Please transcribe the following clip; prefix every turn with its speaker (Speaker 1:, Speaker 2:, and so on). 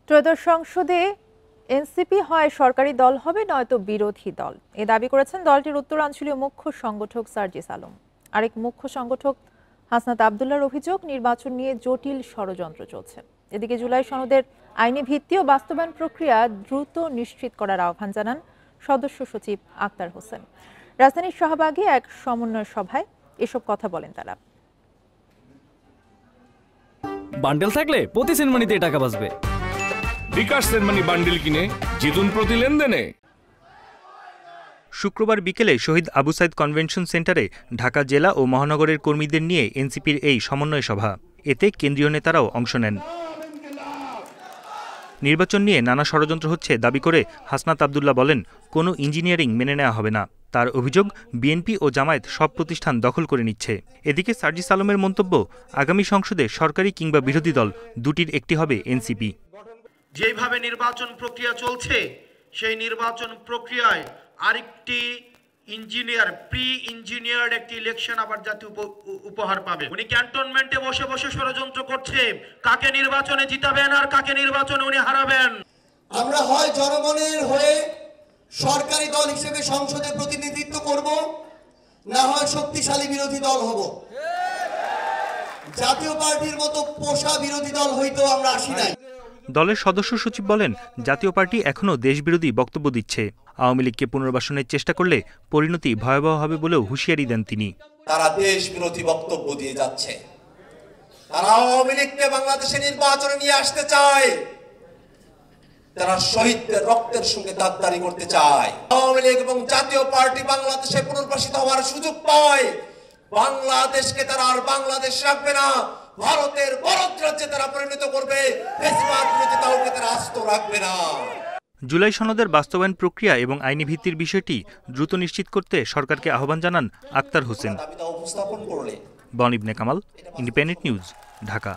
Speaker 1: ত্রয়োদশ সংসদে এনসিপি হয় সরকারি দল হবে নয়তো বিরোধী দল, এ দাবি করেছেন দলটির উত্তরাঞ্চলীয় মুখ্য সংগঠক সার্জিস আলম। আরেক মুখ্য সংগঠক হাসনাত আবদুল্লাহর অভিযোগ, নির্বাচন নিয়ে জটিল ষড়যন্ত্র চলছে। এদিকে জুলাই সনদের আইনি ভিত্তি ও বাস্তবায়ন প্রক্রিয়া দ্রুত নিশ্চিত করার আহ্বান জানান সদস্য সচিব আক্তার হোসেন। রাজধানীর শাহবাগে এক সমন্বয় সভায় এসব কথা বলেন তারা।
Speaker 2: বান্ডেল থাকলে প্রতি সেনমানিতে টাকা বাঁচবে।
Speaker 3: বিকাশ সেনমানি বান্ডেল কিনে জিতুন প্রতি লেনদেনে।
Speaker 4: শুক্রবার বিকেলে শহীদ আবু সাইদ কনভেনশন সেন্টারে ঢাকা জেলা ও মহানগরের কর্মীদের নিয়ে এনসিপির এই সমন্বয় সভা। এতে কেন্দ্রীয় নেতারাও অংশ নেন। নির্বাচন নিয়ে নানা ষড়যন্ত্র হচ্ছে দাবি করে হাসনাত আবদুল্লাহ বলেন, কোনো ইঞ্জিনিয়ারিং মেনে নেওয়া হবে না। তার অভিযোগ, বিএনপি ও জামায়াত সব প্রতিষ্ঠান দখল করে নিচ্ছে। এদিকে সার্জিস আলমের মন্তব্য, আগামী সংসদে সরকারি কিংবা বিরোধী দল দুটির একটি হবে এনসিপি।
Speaker 5: যেভাবে নির্বাচন প্রক্রিয়া চলছে, সেই নির্বাচন প্রক্রিয়ায় আরেকটি প্রি ইঞ্জিনিয়ার্ড একটি ইলেকশন আবার জাতীয় উপহার পাবে। উনি ক্যান্টনমেন্টে বসে বসে ষড়যন্ত্র করছে, কাকে নির্বাচনে জিতাবেন আর কাকে নির্বাচনে উনি হারাবেন।
Speaker 6: আমরা হয় জনগণের হয়ে সরকারি দল হিসেবে সংসদে প্রতিনিধিত্ব করব, না হয় শক্তিশালী বিরোধী দল হব। জাতীয় পার্টির মতো পোষা বিরোধী দল হইতেও আমরা আসি নাই।
Speaker 4: দলের সদস্য সচিব বলেন, জাতীয় পার্টি এখনও দেশবিরোধী বক্তব্য দিচ্ছে। আওয়ামী লীগকে পুনর্বাসনের চেষ্টা করলে পরিণতি ভয়াবহ হবে বলেও হুঁশিয়ারি দেন তিনি।
Speaker 6: তারা দেশ বিরোধী বক্তব্য দিয়ে যাচ্ছে। তারা আওয়ামী লীগকে বাংলাদেশে নির্বাচনে নিয়ে আসতে চায়। তারা শহীদদের রক্তের সঙ্গে দাঁড়াদারি করতে চায়। আওয়ামী লীগ এবং জাতীয় পার্টি বাংলাদেশে পুনর্বাসিত হওয়ার সুযোগ পায়। বাংলাদেশকে তারা আর বাংলাদেশ রাখবে না, ভারতের বরদ রাজ্যে তারা পরিণত করবে। ফ্যাসিবাদ বিরোধী দলকে তারা আস্ত রাখবে না।
Speaker 4: জুলাই সনদের বাস্তবায়ন প্রক্রিয়া এবং আইনি ভিত্তির বিষয়টি দ্রুত নিশ্চিত করতে সরকারকে আহ্বান জানান আক্তার হোসেন।
Speaker 6: উপস্থাপন করলে
Speaker 4: বন ইবনে কামাল, ইন্ডিপেন্ডেন্ট নিউজ, ঢাকা।